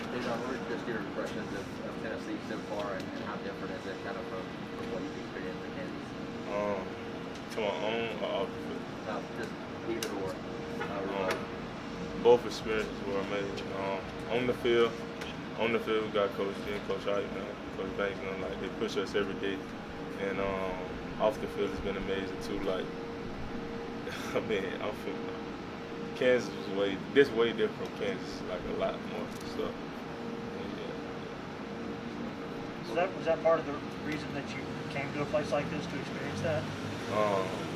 What are just your impressions of Tennessee so far, and how different is it kind of from what you've experienced in Kansas? Um, to my own or off the field? Just either or. Both experiences were amazing. On the field, we got Coach G and Coach I, Coach Banks, like they push us every day. And off the field, it's been amazing too. Like, I mean, I'm from Kansas was way different from Kansas, like a lot more stuff. Was that part of the reason that you came to a place like this to experience that?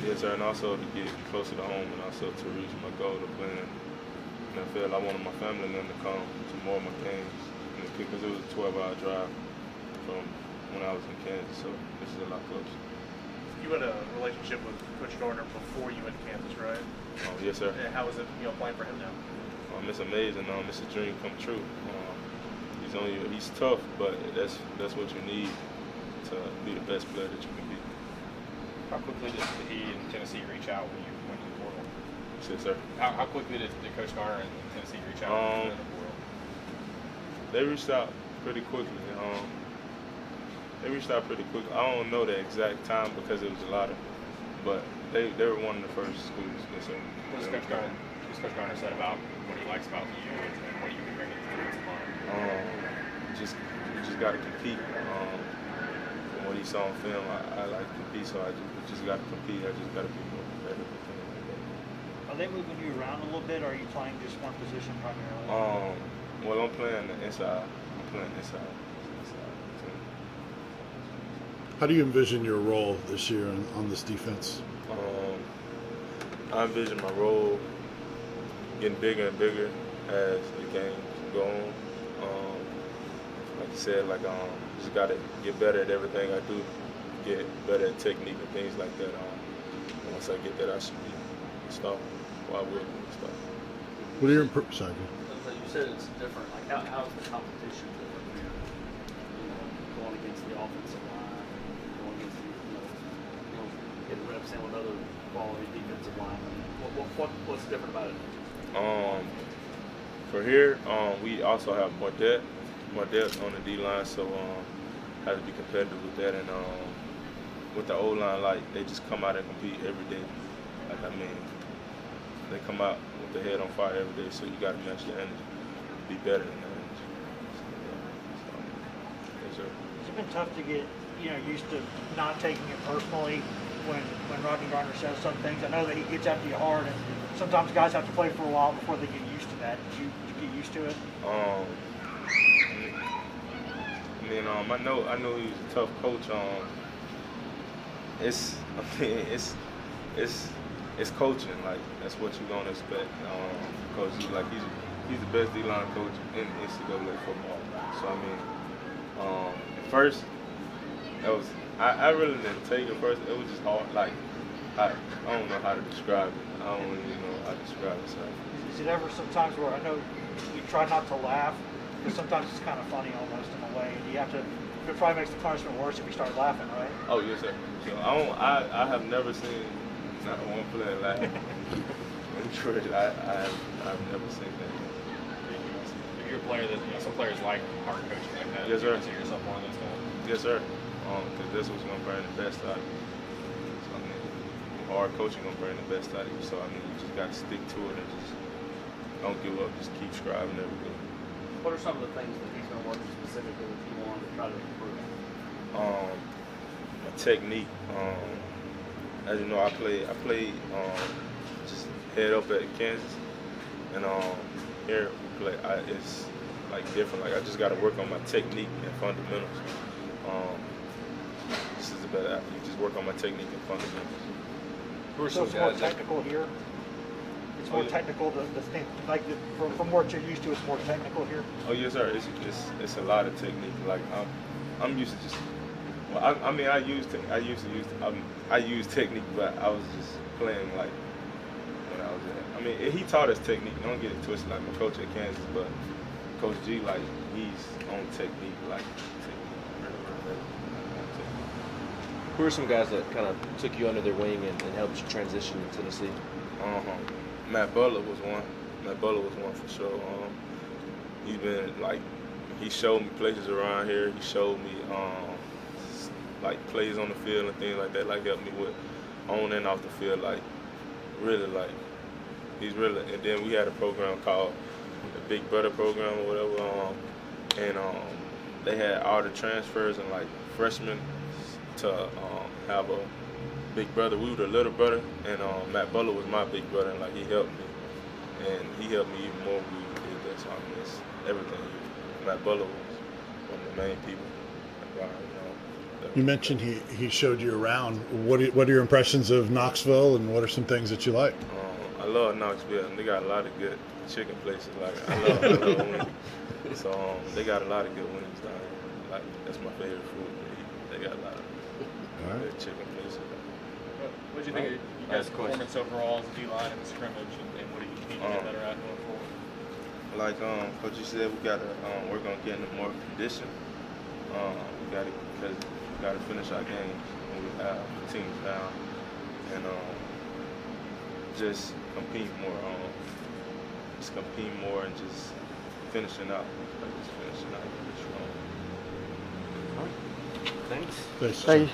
Yes, sir, and also to get closer to home, and also to reach my goal of playing in the NFL. I wanted my family and them to come to more of my games, because it was a 12-hour drive from when I was in Kansas, so this is a lot closer. You had a relationship with Coach Gardner before you went to Kansas, right? Oh, yes, sir. And how is it, playing for him now? It's amazing. It's a dream come true. He's tough, but that's what you need to be the best player that you can be. How quickly did he and Tennessee reach out when you went to the portal? Yes, sir. How quickly did Coach Garner and Tennessee reach out when you went to the portal? They reached out pretty quickly. I don't know the exact time because it was a lot of, but they were one of the first schools. Yes, sir. What has Coach Garner said about what he likes about you and what you can bring to the defensive line? You just got to compete. From what he saw on film, I like to compete, so I just got to compete. I just got to be more competitive. Are they moving you around a little bit, or are you playing just one position primarily? Well, I'm playing the inside. How do you envision your role this year on this defense? I envision my role getting bigger and bigger as the games go on. Like you said, just got to get better at everything I do, get better at technique and things like that. Once I get that, I should be stopped. Well, I will be stopped. What are your sorry? You said it's different. Like, how's the competition different here? Going against the offensive line, going against getting reps in with other quality defensive linemen. What's different about it? For here, we also have more depth on the D line, so have to be competitive with that. And with the O line, like they just come out and compete every day. They come out with their head on fire every day, so you got to match the energy, be better than that energy. Yes, sir. It's been tough to get used to not taking it personally when Rodney Garner says some things. I know that he gets after you hard, and sometimes guys have to play for a while before they get used to that. Did you get used to it? I know he was a tough coach. It's coaching. Like, that's what you're gonna expect. Because he's the best D-line coach in NCAA football. So at first I really didn't take it first. It was just hard. Like, I don't know how to describe it. I don't really know how to describe it. So. Is it ever sometimes where I know you try not to laugh, because sometimes it's kind of funny almost in a way, and you have to. It probably makes the punishment worse if you start laughing, right? Oh, yes, sir. So I have never seen not one player laugh. In church, I've never seen that. If you're a player that some players like hard coaching like that. Yes, sir. Do you consider yourself one of those guys? Yes, sir. Because that's what's gonna bring the best out of you. So, hard coaching gonna bring the best out of you. So you just gotta stick to it and just don't give up. Just keep striving every day. What are some of the things that he's been working specifically with you on to try to improve? My technique. As you know, I played just head up at Kansas, and here we play. It's like different. Like, I just got to work on my technique and fundamentals. This is the better athlete. Just work on my technique and fundamentals. Who are So some it's more guys that technical here. It's more technical. The thing, from what you're used to, it's more technical here. Oh, yes, sir. It's a lot of technique. Like, I'm used to just. Well, I use technique, but I was just playing like when I was in. He taught us technique. Don't get it twisted. Like my coach at Kansas, but Coach G, like, he's on technique, like technique. Who are some guys that kind of took you under their wing and helped you transition to Tennessee? Matt Butler was one. For sure. He's been like, he showed me places around here. He showed me like plays on the field and things like that. Like helped me with on and off the field. Like really, like he's really. And then we had a program called the Big Brother program or whatever. And they had all the transfers and like freshmen to have a big brother. We were the little brother, and Matt Butler was my big brother, and like he helped me, and he helped me even more when we did that. So I mean, it's everything. Matt Butler was one of the main people. You mentioned he showed you around. What are your impressions of Knoxville, and what are some things that you like? I love Knoxville. They got a lot of good chicken places. Like I love wings. So they got a lot of good wings down here. Like that's my favorite food to eat. They got a lot of good chicken places. What do you think of you guys' performance overall as a D-line in the scrimmage, and what do you need to get better at going forward? Like Coach you said, we gotta work on getting more condition. We gotta finish our games when we have teams down, and just compete more. Just compete more and just finishing out. Just finishing out. Thanks. Thanks. Hey.